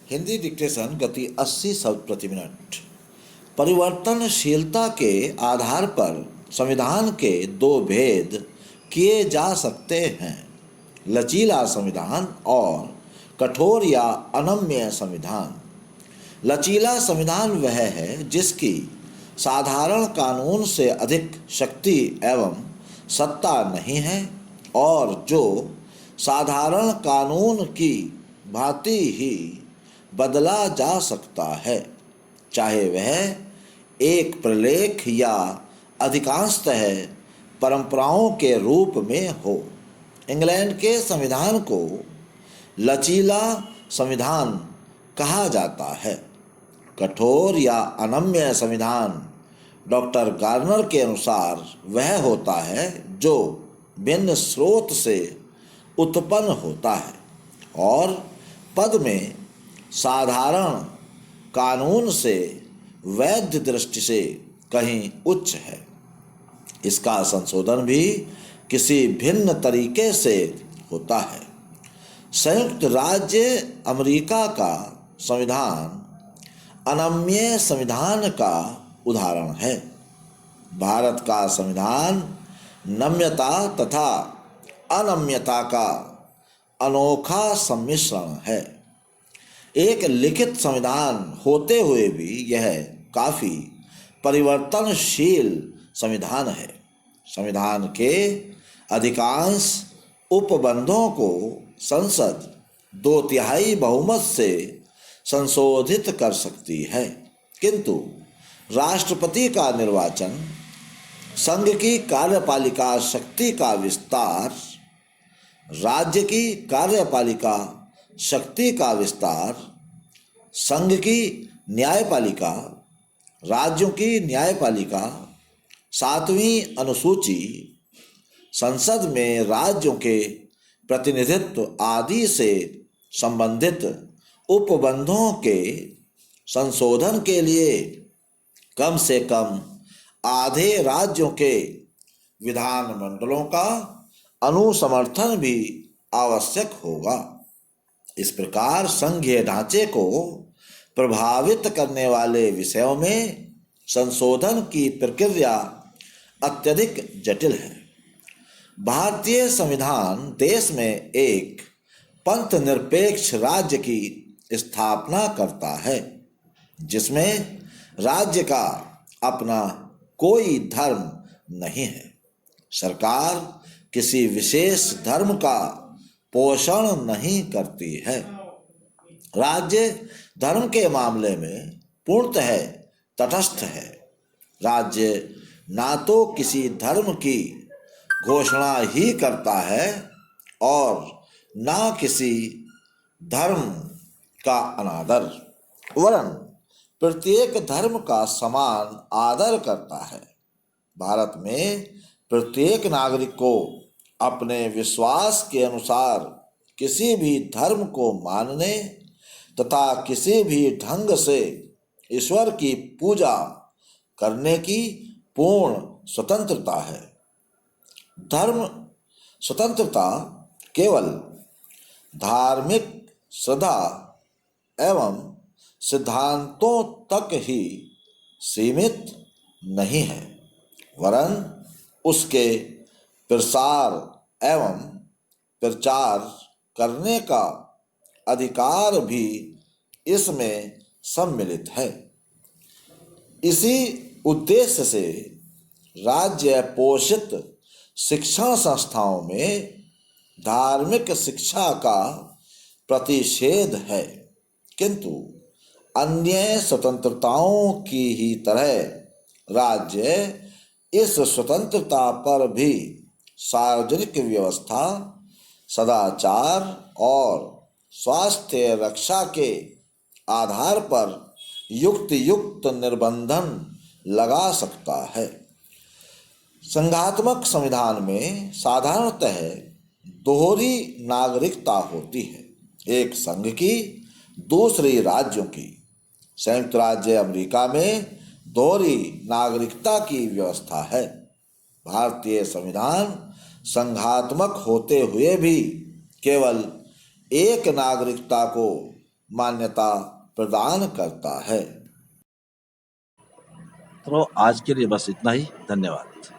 Hindi dictation गति 80 शब्द प्रति मिनट। परिवर्तनशीलता के आधार पर संविधान के दो भेद किए जा सकते हैं, लचीला संविधान और कठोर या अनम्य संविधान। लचीला संविधान वह है जिसकी साधारण कानून से अधिक शक्ति एवं सत्ता नहीं है और जो साधारण कानून की भांति ही बदला जा सकता है, चाहे वह एक प्रलेख या अधिकांशतः परंपराओं के रूप में हो। इंग्लैंड के संविधान को लचीला संविधान कहा जाता है। कठोर या अनम्य संविधान डॉक्टर गार्नर के अनुसार वह होता है जो भिन्न स्रोत से उत्पन्न होता है और पद में साधारण कानून से वैध दृष्टि से कहीं उच्च है। इसका संशोधन भी किसी भिन्न तरीके से होता है। संयुक्त राज्य अमेरिका का संविधान अनम्य संविधान का उदाहरण है। भारत का संविधान नम्यता तथा अनम्यता का अनोखा सम्मिश्रण है। एक लिखित संविधान होते हुए भी यह काफ़ी परिवर्तनशील संविधान है। संविधान के अधिकांश उपबंधों को संसद 2/3 बहुमत से संशोधित कर सकती है, किंतु राष्ट्रपति का निर्वाचन, संघ की कार्यपालिका शक्ति का विस्तार, राज्य की कार्यपालिका शक्ति का विस्तार, संघ की न्यायपालिका, राज्यों की न्यायपालिका, 7वीं अनुसूची, संसद में राज्यों के प्रतिनिधित्व आदि से संबंधित उपबंधों के संशोधन के लिए कम से कम आधे राज्यों के विधानमंडलों का अनुसमर्थन भी आवश्यक होगा। इस प्रकार संघीय ढांचे को प्रभावित करने वाले विषयों में संशोधन की प्रक्रिया अत्यधिक जटिल है। भारतीय संविधान देश में एक पंथ निरपेक्ष राज्य की स्थापना करता है, जिसमें राज्य का अपना कोई धर्म नहीं है। सरकार किसी विशेष धर्म का पोषण नहीं करती है। राज्य धर्म के मामले में पूर्णतः तटस्थ है। राज्य ना तो किसी धर्म की घोषणा ही करता है और ना किसी धर्म का अनादर, वरन प्रत्येक धर्म का समान आदर करता है। भारत में प्रत्येक नागरिक को अपने विश्वास के अनुसार किसी भी धर्म को मानने तथा किसी भी ढंग से ईश्वर की पूजा करने की पूर्ण स्वतंत्रता है। धर्म स्वतंत्रता केवल धार्मिक श्रद्धा एवं सिद्धांतों तक ही सीमित नहीं है, वरन उसके प्रसार एवं प्रचार करने का अधिकार भी इसमें सम्मिलित है। इसी उद्देश्य से राज्य पोषित शिक्षण संस्थाओं में धार्मिक शिक्षा का प्रतिषेध है, किंतु अन्य स्वतंत्रताओं की ही तरह राज्य इस स्वतंत्रता पर भी सार्वजनिक व्यवस्था, सदाचार और स्वास्थ्य रक्षा के आधार पर युक्त निर्बंधन लगा सकता है। संघात्मक संविधान में साधारणतः दोहरी नागरिकता होती है, एक संघ की, दूसरी राज्यों की। संयुक्त राज्य अमेरिका में दोहरी नागरिकता की व्यवस्था है। भारतीय संविधान संघात्मक होते हुए भी केवल एक नागरिकता को मान्यता प्रदान करता है। तो आज के लिए बस इतना ही। धन्यवाद।